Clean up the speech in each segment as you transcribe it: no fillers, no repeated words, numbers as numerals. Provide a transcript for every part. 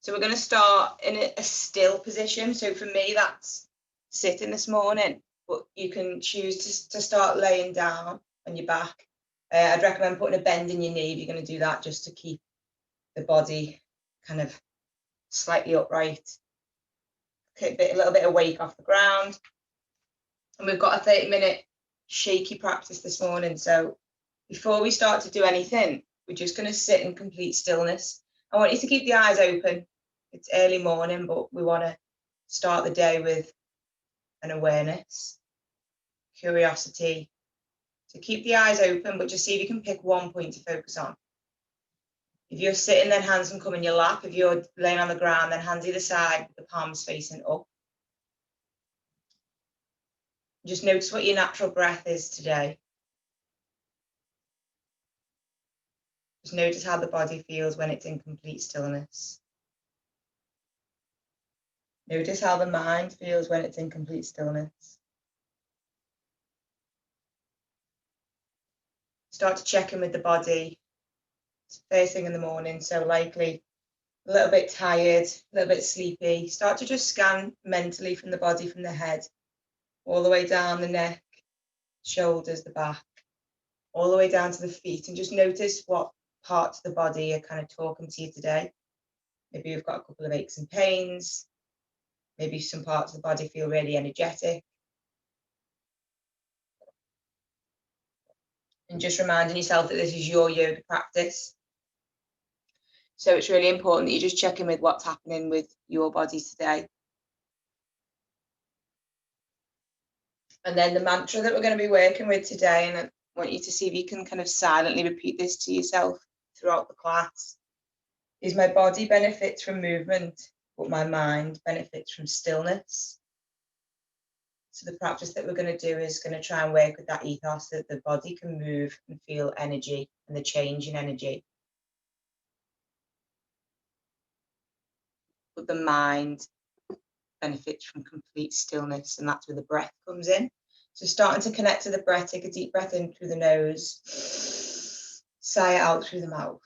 So we're going to start in a still position. So for me, that's sitting this morning, but you can choose to start laying down on your back. I'd recommend putting a bend in your knee if you're going to do that, just to keep the body kind of slightly upright. A little bit of weight off the ground. And we've got a 30-minute shaky practice this morning. So before we start to do anything, we're just going to sit in complete stillness. I want you to keep the eyes open. It's early morning, but we want to start the day with an awareness, curiosity. So keep the eyes open, but just see if you can pick one point to focus on. If you're sitting, then hands can come in your lap. If you're laying on the ground, then hands either side, the palms facing up. Just notice what your natural breath is today. Just notice how the body feels when it's in complete stillness. Notice how the mind feels when it's in complete stillness. Start to check in with the body. It's first thing in the morning, so likely a little bit tired, a little bit sleepy. Start to just scan mentally from the body, from the head, all the way down the neck, shoulders, the back, all the way down to the feet, and just notice what parts of the body are kind of talking to you today. Maybe you've got a couple of aches and pains. Maybe some parts of the body feel really energetic. And just reminding yourself that this is your yoga practice. So it's really important that you just check in with what's happening with your body today. And then the mantra that we're going to be working with today, and I want you to see if you can kind of silently repeat this to yourself throughout the class, is my body benefits from movement, but my mind benefits from stillness. So the practice that we're going to do is going to try and work with that ethos that the body can move and feel energy and the change in energy. But the mind benefits from complete stillness, and that's where the breath comes in. So starting to connect to the breath, take a deep breath in through the nose, sigh it out through the mouth.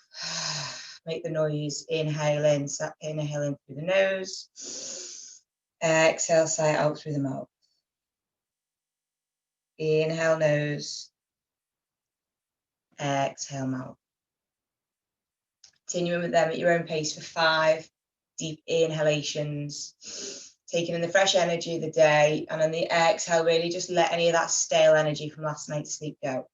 Make the noise, inhale in through the nose, exhale, sigh it out through the mouth. Inhale nose, exhale mouth. Continuing with them at your own pace for 5 deep inhalations, taking in the fresh energy of the day, and on the exhale, really just let any of that stale energy from last night's sleep go.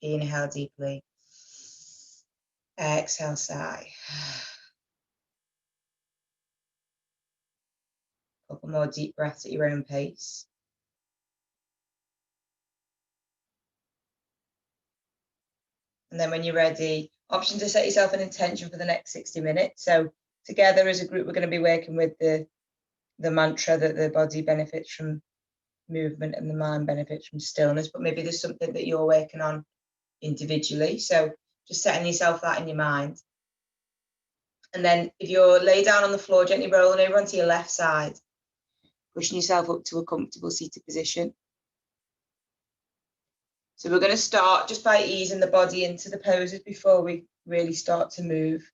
Inhale deeply, exhale, sigh. A couple more deep breaths at your own pace. And then when you're ready, option to set yourself an intention for the next 60 minutes. So together as a group, we're going to be working with the mantra that the body benefits from movement and the mind benefits from stillness, but maybe there's something that you're working on individually. So just setting yourself that in your mind. And then if you're lay down on the floor, gently rolling over onto your left side, pushing yourself up to a comfortable seated position. So we're going to start just by easing the body into the poses before we really start to move.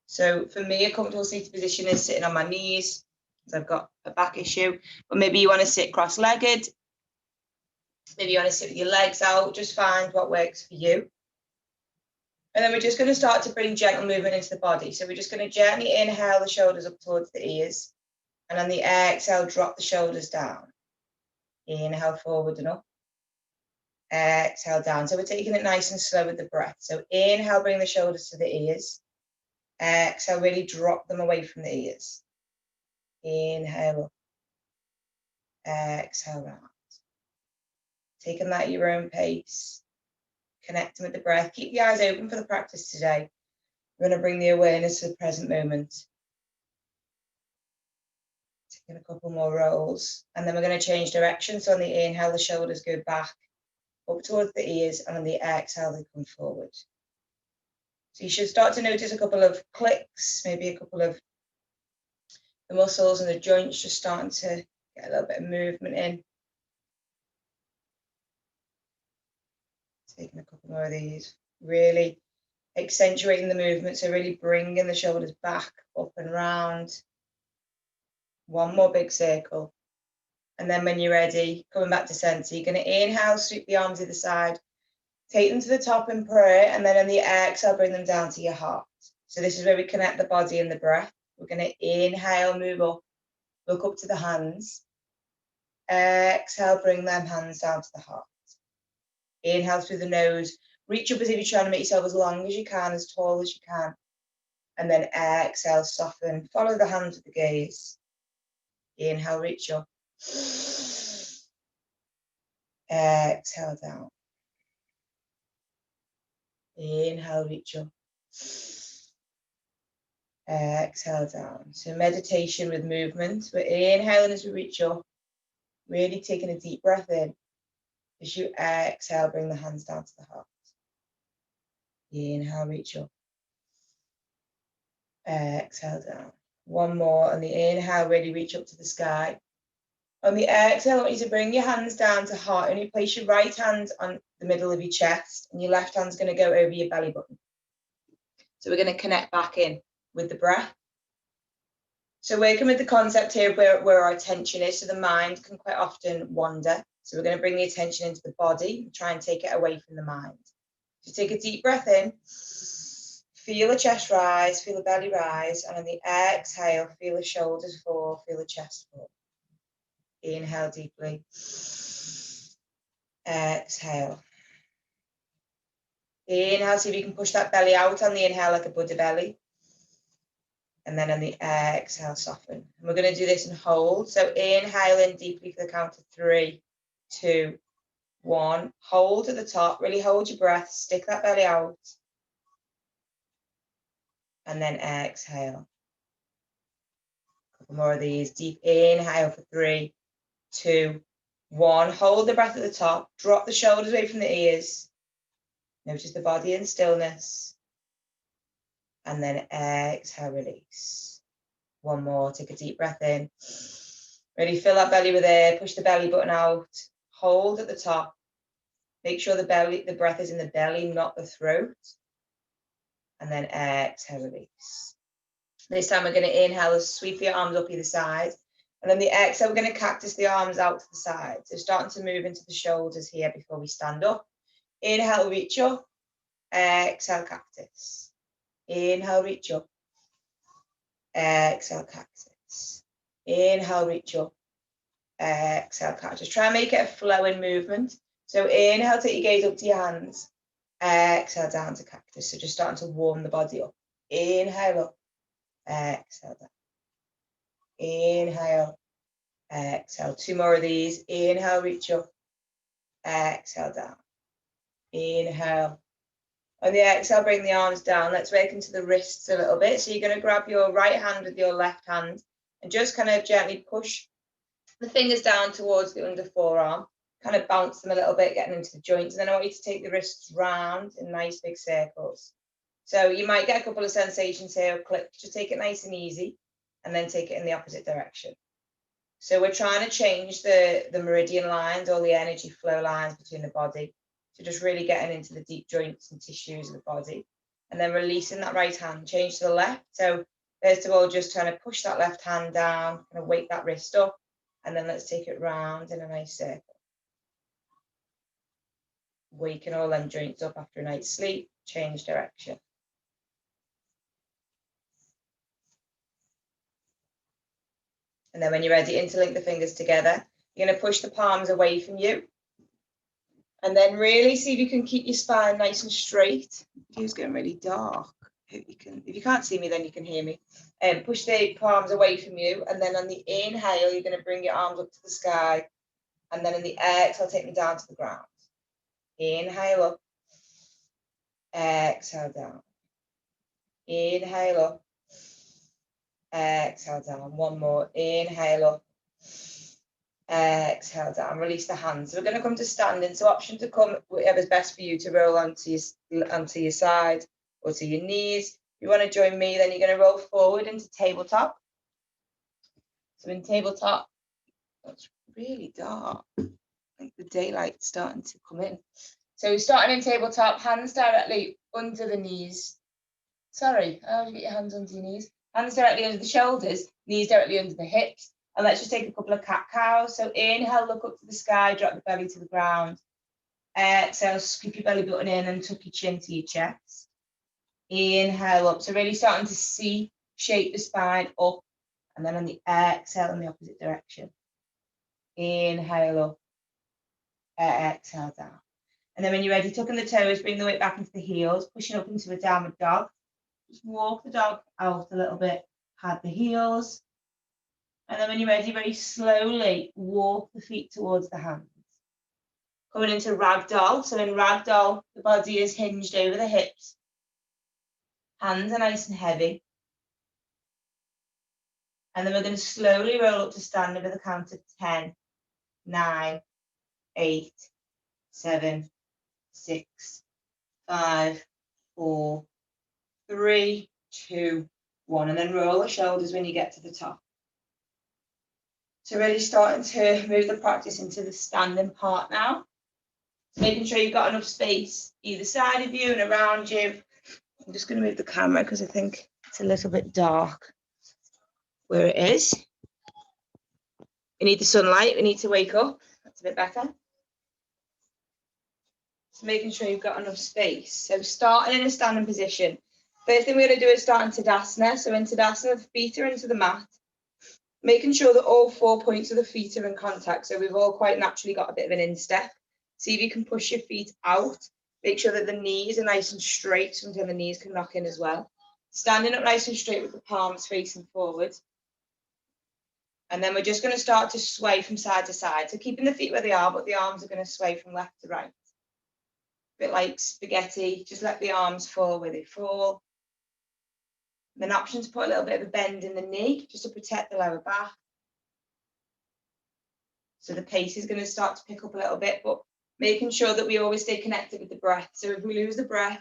So for me, a comfortable seated position is sitting on my knees, because I've got a back issue, but maybe you want to sit cross-legged. Maybe you want to sit with your legs out. Just find what works for you. And then we're just going to start to bring gentle movement into the body. So we're just going to gently inhale the shoulders up towards the ears. And on the exhale, drop the shoulders down. Inhale forward and up. Exhale down. So we're taking it nice and slow with the breath. So inhale, bring the shoulders to the ears. Exhale, really drop them away from the ears. Inhale up. Exhale round. Taking that at your own pace. Connecting with the breath. Keep the eyes open for the practice today. We're going to bring the awareness to the present moment. Taking a couple more rolls. And then we're going to change direction. So on the inhale, the shoulders go back up towards the ears, and on the exhale, they come forward. So you should start to notice a couple of clicks, maybe a couple of the muscles and the joints just starting to get a little bit of movement in. Taking a couple more of these. Really accentuating the movement. So really bringing the shoulders back, up and round. One more big circle. And then when you're ready, coming back to center, you're going to inhale, sweep the arms either side, take them to the top in prayer, and then on the exhale, bring them down to your heart. So this is where we connect the body and the breath. We're going to inhale, move up, look up to the hands. Exhale, bring them hands down to the heart. Inhale through the nose, reach up as if you're trying to make yourself as long as you can, as tall as you can. And then exhale, soften, follow the hands with the gaze. Inhale, reach up. Exhale down. Inhale, reach up. Exhale down. So meditation with movement. We're inhaling as we reach up, really taking a deep breath in. As you exhale, bring the hands down to the heart. Inhale, reach up. Exhale down. One more. On the inhale, really reach up to the sky. On the exhale, I want you to bring your hands down to heart, and you place your right hand on the middle of your chest, and your left hand's going to go over your belly button. So we're going to connect back in with the breath. So working with the concept here of where our attention is, so the mind can quite often wander. So we're going to bring the attention into the body and try and take it away from the mind. So take a deep breath in, feel the chest rise, feel the belly rise, and on the exhale, feel the shoulders fall, feel the chest fall. Inhale deeply. Exhale. Inhale, see if you can push that belly out on the inhale like a Buddha belly. And then on the exhale, soften. And we're going to do this and hold. So inhale in deeply for the count of 3, 2, 1. Hold at the top. Really hold your breath. Stick that belly out. And then exhale. A couple more of these. Deep inhale for 3, 2, 1. Hold the breath at the top. Drop the shoulders away from the ears. Notice the body in stillness. And then exhale, release. One more. Take a deep breath in. Really fill that belly with air. Push the belly button out. Hold at the top. Make sure the breath is in the belly, not the throat. And then exhale, release. This time we're going to inhale, sweep your arms up either side. And then the exhale, we're going to cactus the arms out to the side. So starting to move into the shoulders here before we stand up. Inhale, reach up. Exhale, cactus. Inhale, reach up. Exhale, cactus. Inhale, reach up. Exhale, cactus. Try and make it a flowing movement. So inhale, take your gaze up to your hands. Exhale, down to cactus. So just starting to warm the body up. Inhale up. Exhale down. Inhale. Exhale. 2 more of these. Inhale, reach up. Exhale, down. Inhale. On the exhale, bring the arms down. Let's work into the wrists a little bit. So you're going to grab your right hand with your left hand and just kind of gently push the fingers down towards the under forearm. Kind of bounce them a little bit, getting into the joints. And then I want you to take the wrists round in nice big circles. So you might get a couple of sensations here, clicks. Just take it nice and easy, and then take it in the opposite direction. So we're trying to change the meridian lines, or the energy flow lines between the body. So just really getting into the deep joints and tissues of the body. And then releasing that right hand, change to the left. So first of all, just trying to push that left hand down, kind of wake that wrist up. And then let's take it round in a nice circle. Waking all them joints up after a night's sleep, change direction. And then when you're ready, interlink the fingers together. You're going to push the palms away from you. And then really see if you can keep your spine nice and straight. The view's getting really dark. If you can't see me, then you can hear me. Push the palms away from you. And then on the inhale, you're going to bring your arms up to the sky. And then on the exhale, take them down to the ground. Inhale up. Exhale down. Inhale up. Exhale down. One more. Inhale up. Exhale down. Release the hands. So we're going to come to standing. So option to come, whatever's best for you, to roll onto your side or to your knees. If you want to join me, then you're going to roll forward into tabletop. So in tabletop, it's really dark. I think the daylight's starting to come in. So starting in tabletop, hands directly under the knees. Sorry, how do you get your hands under your knees? Hands directly under the shoulders, knees directly under the hips. And let's just take a couple of cat-cows. So inhale, look up to the sky, drop the belly to the ground. Exhale, scoop your belly button in and tuck your chin to your chest. Inhale up. So really starting to see, shape the spine up. And then on the exhale in the opposite direction. Inhale up. Exhale down. And then when you're ready, tucking the toes, bring the weight back into the heels, pushing up into a downward dog. Just walk the dog out a little bit, pad the heels. And then when you're ready, very slowly walk the feet towards the hands. Coming into ragdoll. So in ragdoll, the body is hinged over the hips. Hands are nice and heavy. And then we're going to slowly roll up to standing with a count of 10, 9, 8, 7, 6, 5, 4, 3, 2, 1. And then roll the shoulders when you get to the top. So really starting to move the practice into the standing part now. Making sure you've got enough space either side of you and around you. I'm just going to move the camera because I think it's a little bit dark where it is. We need the sunlight. We need to wake up. That's a bit better. So making sure you've got enough space. So starting in a standing position. First thing we're going to do is start in Tadasana. So in Tadasana, the feet are into the mat. Making sure that all 4 points of the feet are in contact. So we've all quite naturally got a bit of an instep. See if you can push your feet out. Make sure that the knees are nice and straight. Sometimes the knees can knock in as well. Standing up nice and straight with the palms facing forward. And then we're just going to start to sway from side to side. So keeping the feet where they are, but the arms are going to sway from left to right. A bit like spaghetti. Just let the arms fall where they fall. Then option to put a little bit of a bend in the knee, just to protect the lower back. So the pace is going to start to pick up a little bit, but making sure that we always stay connected with the breath. So if we lose the breath,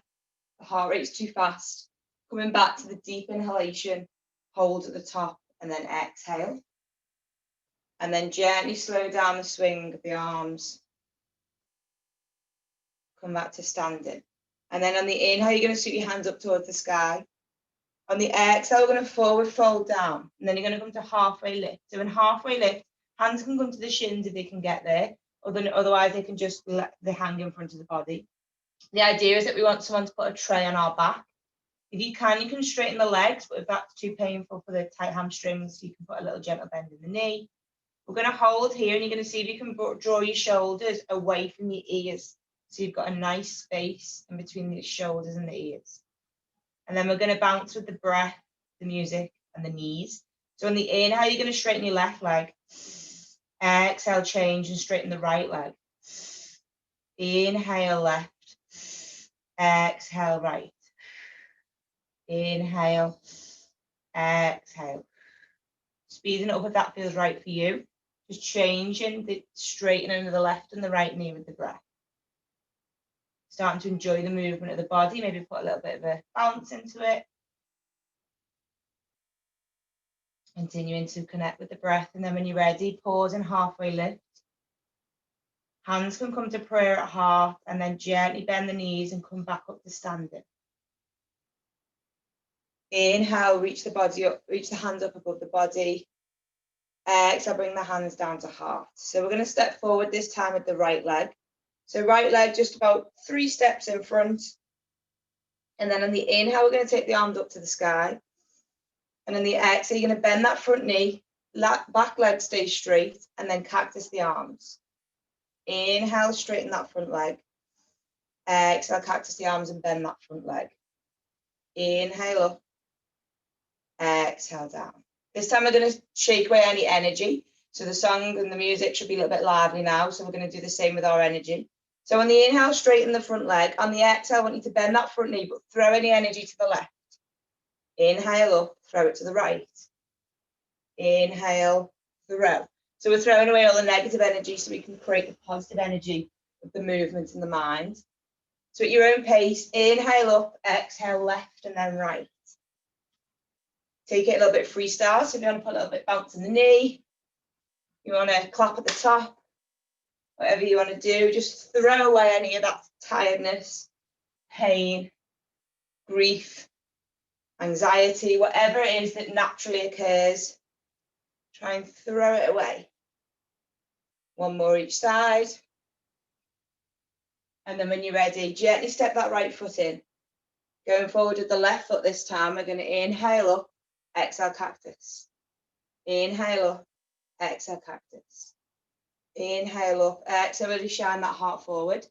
the heart rate's too fast. Coming back to the deep inhalation, hold at the top, and then exhale. And then gently slow down the swing of the arms. Come back to standing. And then on the inhale, you're going to scoot your hands up towards the sky. On the exhale, we're going to forward fold down. And then you're going to come to halfway lift. So in halfway lift, hands can come to the shins if they can get there. Otherwise, they can just let the hang in front of the body. The idea is that we want someone to put a tray on our back. If you can straighten the legs, but if that's too painful for the tight hamstrings, you can put a little gentle bend in the knee. We're going to hold here, and you're going to see if you can draw your shoulders away from your ears. So you've got a nice space in between the shoulders and the ears. And then we're going to bounce with the breath, the music, and the knees. So on the inhale, you're going to straighten your left leg. Exhale, change and straighten the right leg. Inhale, left. Exhale, right. Inhale. Exhale. Speeding it up if that feels right for you. Just changing the straightening of the left and the right knee with the breath. Starting to enjoy the movement of the body, maybe put a little bit of a bounce into it. Continuing to connect with the breath, and then when you're ready, pause and halfway lift. Hands can come to prayer at heart, and then gently bend the knees and come back up to standing. Inhale, reach the body up, reach the hands up above the body. Exhale, bring the hands down to heart. So we're going to step forward this time with the right leg. So right leg just about 3 steps in front. And then on the inhale, we're going to take the arms up to the sky. And on the exhale, you're going to bend that front knee, back leg stays straight, and then cactus the arms. Inhale, straighten that front leg. Exhale, cactus the arms and bend that front leg. Inhale up. Exhale down. This time we're going to shake away any energy. So the song and the music should be a little bit lively now. So we're going to do the same with our energy. So on the inhale, straighten the front leg. On the exhale, I want you to bend that front knee, but throw any energy to the left. Inhale up, throw it to the right. Inhale, throw. So we're throwing away all the negative energy so we can create the positive energy of the movement in the mind. So at your own pace, inhale up, exhale left and then right. Take it a little bit freestyle. So if you want to put a little bit bounce in the knee, you want to clap at the top, whatever you want to do, just throw away any of that tiredness, pain, grief, anxiety, whatever it is that naturally occurs, try and throw it away. One more each side. And then when you're ready, gently step that right foot in. Going forward with the left foot this time, we're going to inhale up, exhale cactus. Inhale up, exhale cactus. Inhale up, exhale, really shine that heart forward.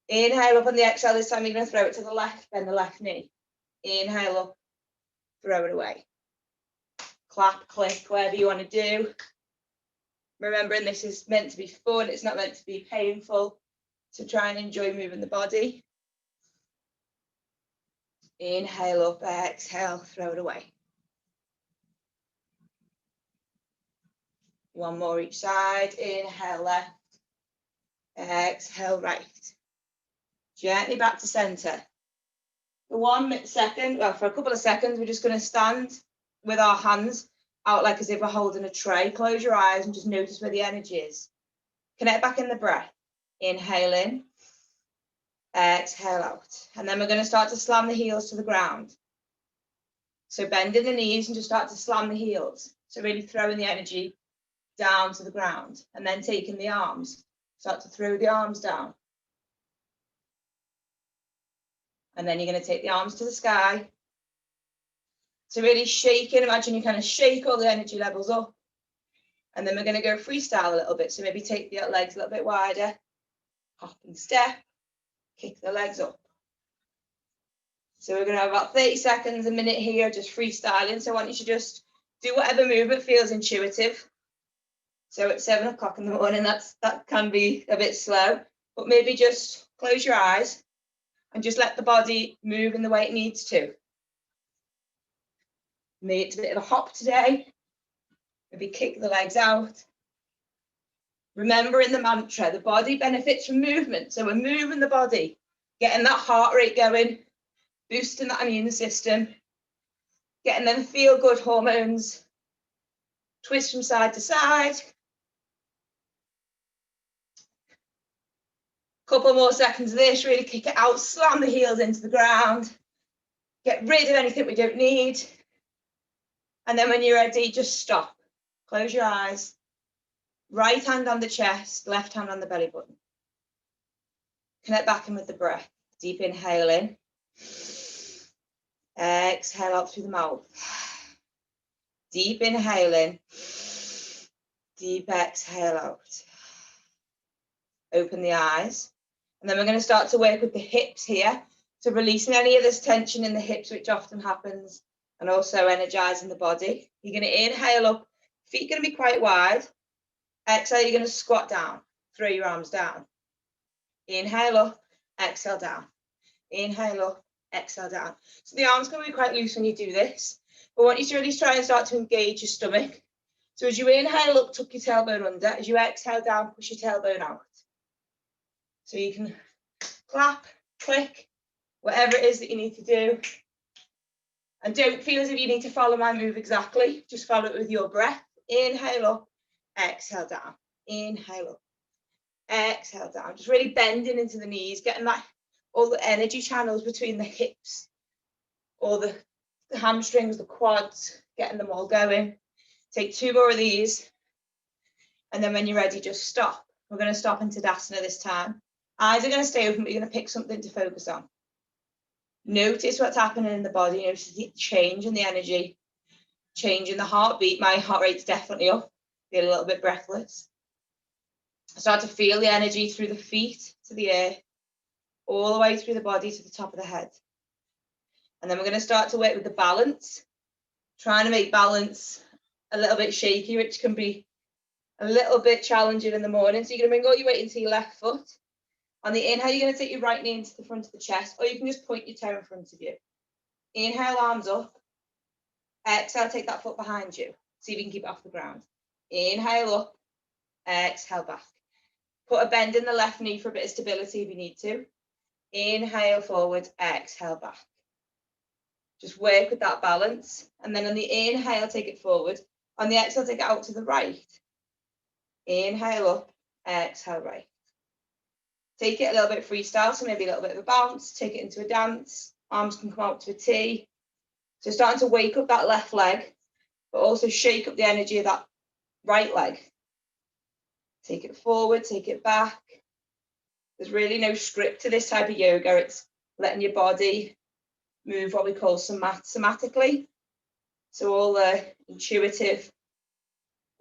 Inhale up on the exhale, this time you're going to throw it to the left, bend the left knee. Inhale up, throw it away. Clap, click, whatever you want to do. Remembering this is meant to be fun, it's not meant to be painful. So try and enjoy moving the body. Inhale up, exhale, throw it away. One more each side. Inhale left, exhale right. Gently back to center. For 1 second, well, for a couple of seconds, we're just going to stand with our hands out like as if we're holding a tray. Close your eyes and just notice where the energy is. Connect back in the breath. Inhale in, exhale out. And then we're going to start to slam the heels to the ground. So bending the knees and just start to slam the heels. So really throwing the energy down to the ground, and then taking the arms. Start to throw the arms down. And then you're going to take the arms to the sky. So really shaking, imagine you kind of shake all the energy levels up. And then we're going to go freestyle a little bit. So maybe take the legs a little bit wider. Hop and step, kick the legs up. So we're going to have about 30 seconds, a minute here, just freestyling. So I want you to just do whatever movement feels intuitive. So at 7 o'clock in the morning, that can be a bit slow, but maybe just close your eyes and just let the body move in the way it needs to. Maybe it's a bit of a hop today. Maybe kick the legs out. Remembering the mantra, the body benefits from movement. So we're moving the body, getting that heart rate going, boosting that immune system, getting them feel-good hormones. Twist from side to side. Couple more seconds of this, really kick it out, slam the heels into the ground. Get rid of anything we don't need. And then when you're ready, just stop. Close your eyes. Right hand on the chest, left hand on the belly button. Connect back in with the breath. Deep inhale in. Exhale out through the mouth. Deep inhale in. Deep exhale out. Open the eyes. And then we're going to start to work with the hips here. So releasing any of this tension in the hips, which often happens, and also energizing the body. You're going to inhale up. Feet going to be quite wide. Exhale, you're going to squat down. Throw your arms down. Inhale up. Exhale down. Inhale up. Exhale down. So the arms can be quite loose when you do this. But I want you to really try and start to engage your stomach. So as you inhale up, tuck your tailbone under. As you exhale down, push your tailbone out. So you can clap, click, whatever it is that you need to do. And don't feel as if you need to follow my move exactly. Just follow it with your breath. Inhale up, exhale down. Inhale up, exhale down. Just really bending into the knees, getting that all the energy channels between the hips, all the hamstrings, the quads, getting them all going. Take 2 more of these. And then when you're ready, just stop. We're going to stop into Tadasana this time. Eyes are going to stay open, but you're going to pick something to focus on. Notice what's happening in the body. Notice the change in the energy, change in the heartbeat. My heart rate's definitely up. Feel a little bit breathless. Start to feel the energy through the feet to the earth, all the way through the body to the top of the head. And then we're going to start to work with the balance, trying to make balance a little bit shaky, which can be a little bit challenging in the morning. So you're going to bring all your weight into your left foot. On the inhale, you're going to take your right knee into the front of the chest, or you can just point your toe in front of you. Inhale, arms up. Exhale, take that foot behind you. See if you can keep it off the ground. Inhale up. Exhale back. Put a bend in the left knee for a bit of stability if you need to. Inhale forward, exhale back. Just work with that balance. And then on the inhale, take it forward. On the exhale, take it out to the right. Inhale up, exhale right. Take it a little bit freestyle, so maybe a little bit of a bounce, take it into a dance. Arms can come out to a T. So starting to wake up that left leg, but also shake up the energy of that right leg. Take it forward, take it back. There's really no script to this type of yoga. It's letting your body move what we call somatically. So all the intuitive,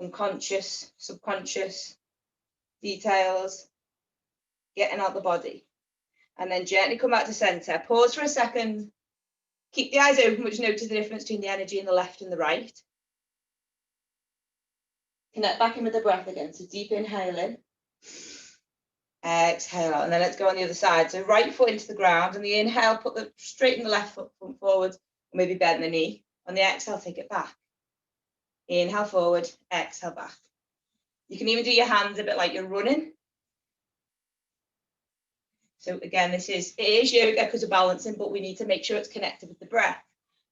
unconscious, subconscious details, getting out the body. And then gently come back to center. Pause for a second. Keep the eyes open, which notice the difference between the energy in the left and the right. Connect back in with the breath again. So deep inhale in. Exhale out. And then let's go on the other side. So right foot into the ground. On the inhale, straighten the left foot forward. Or maybe bend the knee. On the exhale, take it back. Inhale forward. Exhale back. You can even do your hands a bit like you're running. So again, it is yoga because of balancing, but we need to make sure it's connected with the breath.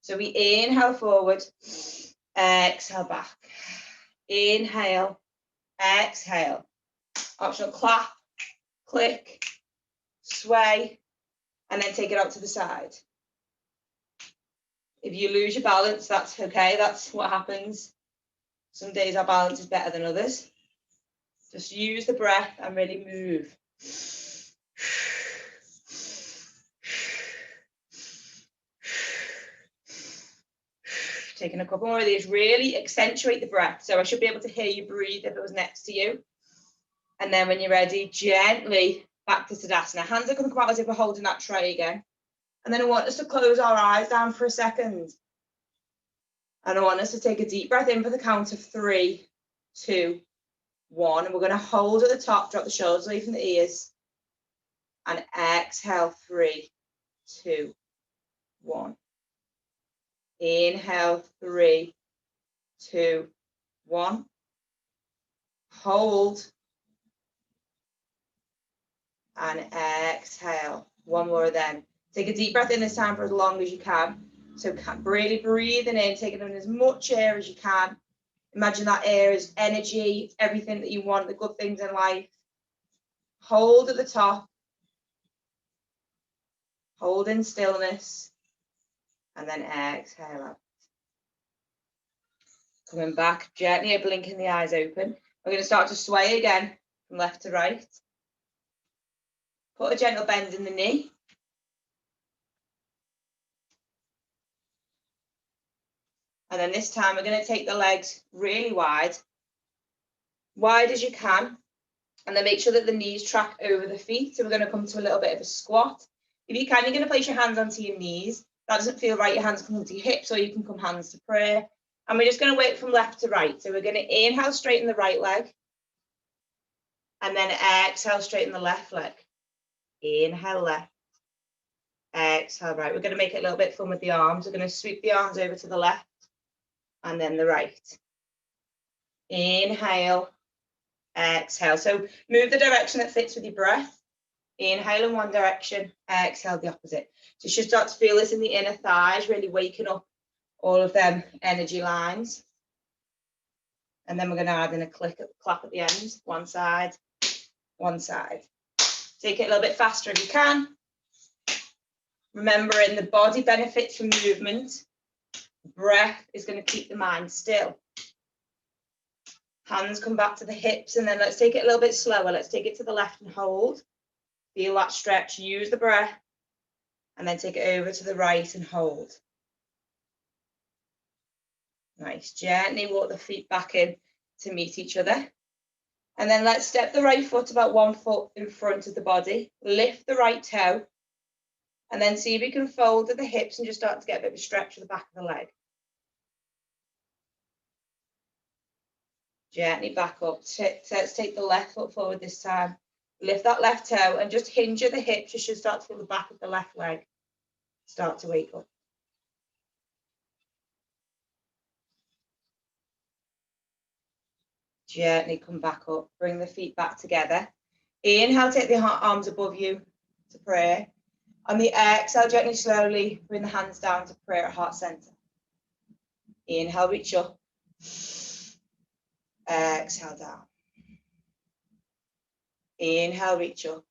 So we inhale forward, exhale back. Inhale, exhale. Optional clap, click, sway, and then take it out to the side. If you lose your balance, that's okay. That's what happens. Some days our balance is better than others. Just use the breath and really move. Taking a couple more of these, really accentuate the breath. So I should be able to hear you breathe if it was next to you. And then when you're ready, gently back to Tadasana. Hands are going to come out as if we're holding that tray again. And then I want us to close our eyes down for a second. And I want us to take a deep breath in for the count of 3, 2, 1. And we're going to hold at the top, drop the shoulders away from the ears. And exhale, 3, 2, 1. Inhale, 3, 2, 1. Hold. And exhale. One more then. Take a deep breath in this time for as long as you can. So really breathing in, taking in as much air as you can. Imagine that air is energy, everything that you want, the good things in life. Hold at the top. Hold in stillness. And then exhale out. Coming back, gently blinking the eyes open. We're going to start to sway again from left to right. Put a gentle bend in the knee. And then this time we're going to take the legs really wide as you can. And then make sure that the knees track over the feet. So we're going to come to a little bit of a squat. If you can, you're going to place your hands onto your knees. That doesn't feel right, your hands come onto your hips, or you can come hands to prayer. And we're just going to work from left to right. So we're going to inhale, straighten the right leg. And then exhale, straighten the left leg. Inhale left. Exhale right. We're going to make it a little bit fun with the arms. We're going to sweep the arms over to the left and then the right. Inhale. Exhale. So move the direction that fits with your breath. Inhale in one direction. Exhale the opposite. So you should start to feel this in the inner thighs, really waking up all of them energy lines. And then we're going to add in a clap at the end. One side, one side. Take it a little bit faster if you can. Remembering the body benefits from movement. Breath is going to keep the mind still. Hands come back to the hips, and then let's take it a little bit slower. Let's take it to the left and hold. Feel that stretch. Use the breath. And then take it over to the right and hold. Nice. Gently walk the feet back in to meet each other. And then let's step the right foot about 1 foot in front of the body. Lift the right toe. And then see if you can fold at the hips and just start to get a bit of a stretch at the back of the leg. Gently back up. Let's take the left foot forward this time. Lift that left toe and just hinge at the hips. You should start to feel the back of the left leg start to wake up. Gently come back up. Bring the feet back together. Inhale, take the arms above you to prayer. On the exhale, gently, slowly bring the hands down to prayer at heart center. Inhale, reach up. Exhale down. Inhale, reach up.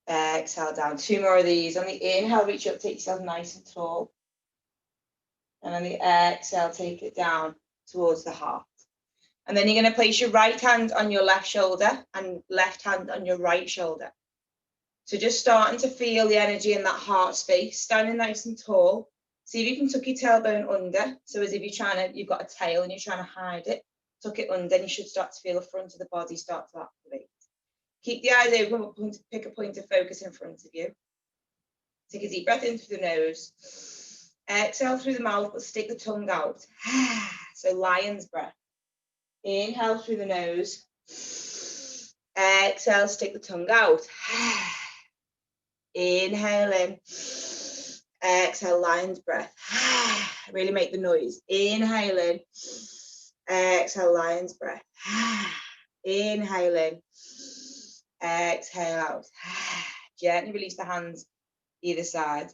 Exhale down. 2 more of these. On the inhale, reach up, take yourself nice and tall. And on the exhale, take it down towards the heart. And then you're going to place your right hand on your left shoulder and left hand on your right shoulder. So just starting to feel the energy in that heart space, standing nice and tall. See if you can tuck your tailbone under. So as if you've got a tail and you're trying to hide it, tuck it under and you should start to feel the front of the body start to activate. Keep the eyes open, but pick a point of focus in front of you. Take a deep breath in through the nose. Exhale through the mouth, but stick the tongue out. So lion's breath. Inhale through the nose. Exhale, stick the tongue out. Inhale in. Exhale, lion's breath. Really make the noise. Inhale in. Exhale, lion's breath. Inhale in. Exhale out. Gently release the hands either side.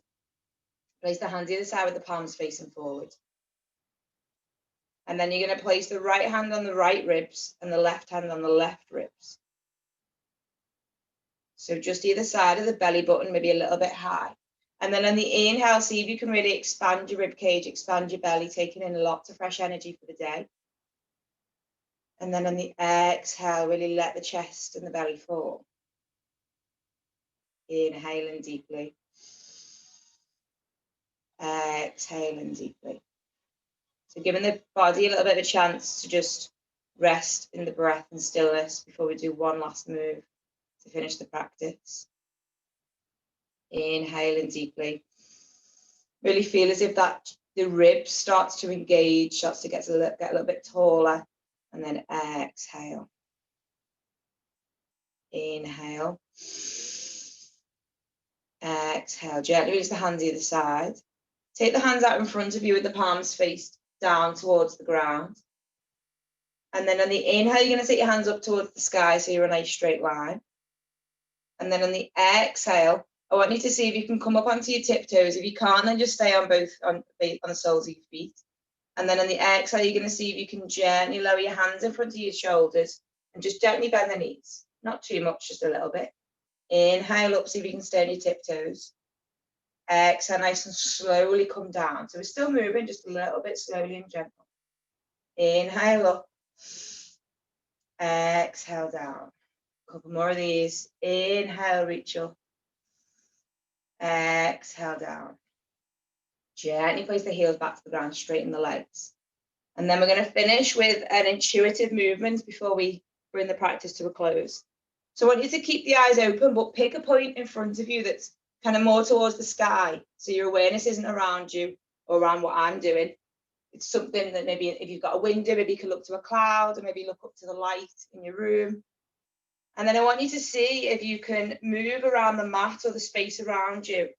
Place the hands either side with the palms facing forward. And then you're going to place the right hand on the right ribs and the left hand on the left ribs. So just either side of the belly button, maybe a little bit high. And then on the inhale, see if you can really expand your rib cage, expand your belly, taking in lots of fresh energy for the day. And then on the exhale, really let the chest and the belly fall. Inhaling deeply. Exhaling deeply. So giving the body a little bit of a chance to just rest in the breath and stillness before we do one last move to finish the practice. Inhaling deeply. Really feel as if the ribs starts to engage, starts to get a little bit taller. And then exhale. Inhale. Exhale. Gently release the hands either side. Take the hands out in front of you with the palms faced down towards the ground. And then on the inhale, you're going to take your hands up towards the sky so you're in a nice straight line. And then on the exhale, I want you to see if you can come up onto your tiptoes. If you can't, then just stay on the soles of your feet. And then on the exhale, you're going to see if you can gently lower your hands in front of your shoulders and just gently bend the knees. Not too much, just a little bit. Inhale up, see if you can stay on your tiptoes. Exhale, nice and slowly come down. So we're still moving, just a little bit slowly and gentle. Inhale up. Exhale down. A couple more of these. Inhale, reach up. Exhale down. Gently place the heels back to the ground, straighten the legs. And then we're going to finish with an intuitive movement before we bring the practice to a close. So I want you to keep the eyes open, but pick a point in front of you that's kind of more towards the sky. So your awareness isn't around you or around what I'm doing. It's something that maybe if you've got a window, maybe you can look to a cloud or maybe look up to the light in your room. And then I want you to see if you can move around the mat or the space around you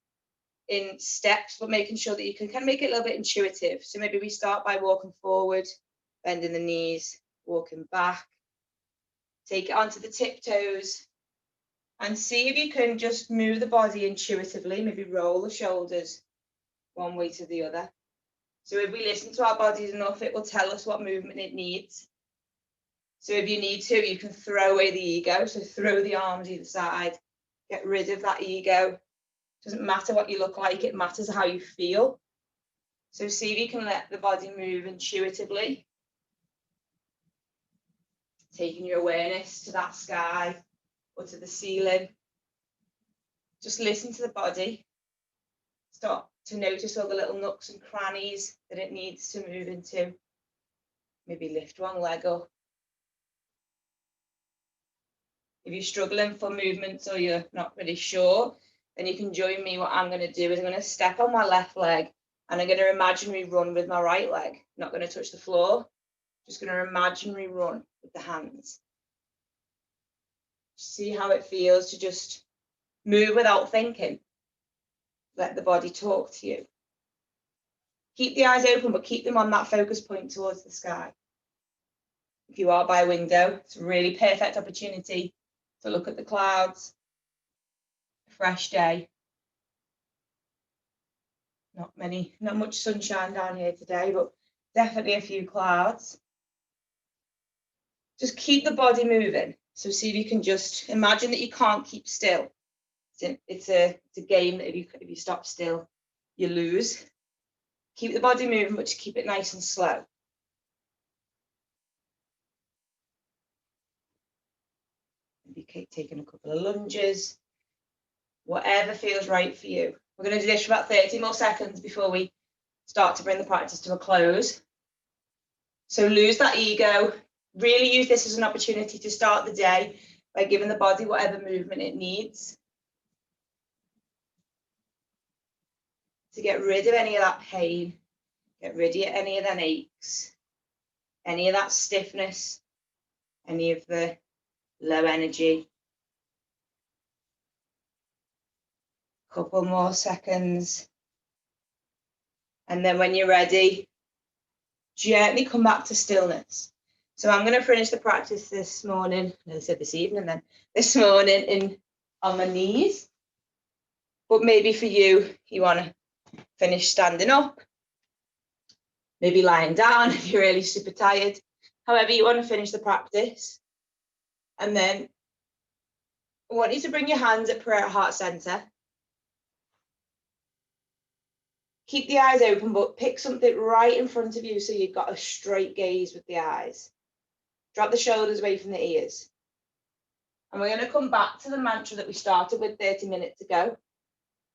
in steps, but making sure that you can kind of make it a little bit intuitive. So maybe we start by walking forward, bending the knees, walking back, take it onto the tiptoes, and see if you can just move the body intuitively, maybe roll the shoulders one way to the other. So if we listen to our bodies enough, it will tell us what movement it needs. So if you need to, you can throw away the ego. So throw the arms either side, get rid of that ego. Doesn't matter what you look like, it matters how you feel. So see if you can let the body move intuitively. Taking your awareness to that sky or to the ceiling. Just listen to the body. Start to notice all the little nooks and crannies that it needs to move into. Maybe lift one leg up. If you're struggling for movements or you're not really sure, then you can join me. What I'm going to do is I'm going to step on my left leg and I'm going to imaginary run with my right leg. Not going to touch the floor. Just going to imaginary run with the hands. See how it feels to just move without thinking. Let the body talk to you. Keep the eyes open, but keep them on that focus point towards the sky. If you are by a window, it's a really perfect opportunity to look at the clouds. A fresh day. Not much sunshine down here today, but definitely a few clouds. Just keep the body moving. So see if you can just imagine that you can't keep still. It's a game that if you stop still, you lose. Keep the body moving, but just keep it nice and slow. Maybe taking a couple of lunges, whatever feels right for you. We're going to do this for about 30 more seconds before we start to bring the practice to a close. So lose that ego. Really use this as an opportunity to start the day by giving the body whatever movement it needs, to get rid of any of that pain, get rid of any of them aches, any of that stiffness, any of the low energy. Couple more seconds. And then when you're ready, gently come back to stillness. So I'm going to finish the practice this morning, no, I said this evening then, this morning on my knees. But maybe for you, you want to finish standing up, maybe lying down if you're really super tired. However you want to finish the practice. And then I want you to bring your hands at prayer heart center. Keep the eyes open, but pick something right in front of you so you've got a straight gaze with the eyes. Drop the shoulders away from the ears. And we're going to come back to the mantra that we started with 30 minutes ago.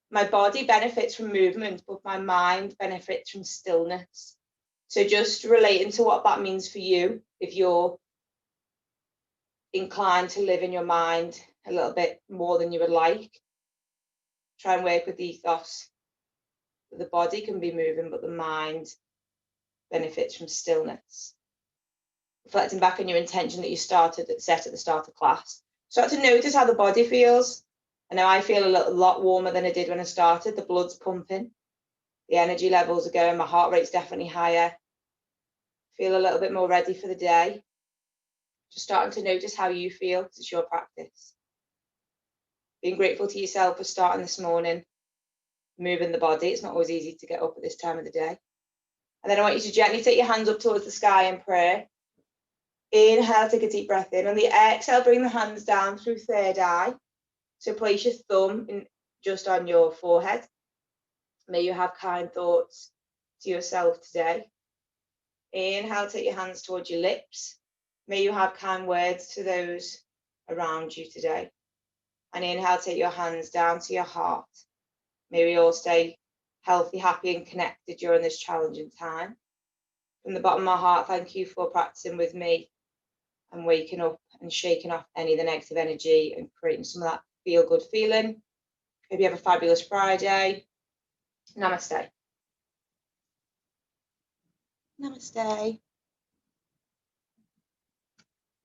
My body benefits from movement, but my mind benefits from stillness. So just relating to what that means for you, if you're inclined to live in your mind a little bit more than you would like, try and work with the ethos. The body can be moving, but the mind benefits from stillness. Reflecting back on your intention that you set at the start of class. Start to notice how the body feels. I know I feel a lot warmer than I did when I started. The blood's pumping. The energy levels are going. My heart rate's definitely higher. Feel a little bit more ready for the day. Just starting to notice how you feel, because it's your practice. Being grateful to yourself for starting this morning, moving the body. It's not always easy to get up at this time of the day. And then I want you to gently take your hands up towards the sky in prayer. Inhale, take a deep breath in. On the exhale, bring the hands down through third eye. So place your thumb just on your forehead. May you have kind thoughts to yourself today. Inhale, take your hands towards your lips. May you have kind words to those around you today. And inhale, take your hands down to your heart. May we all stay healthy, happy and connected during this challenging time. From the bottom of my heart, thank you for practicing with me and waking up and shaking off any of the negative energy and creating some of that feel-good feeling. Hope you have a fabulous Friday. Namaste. Namaste.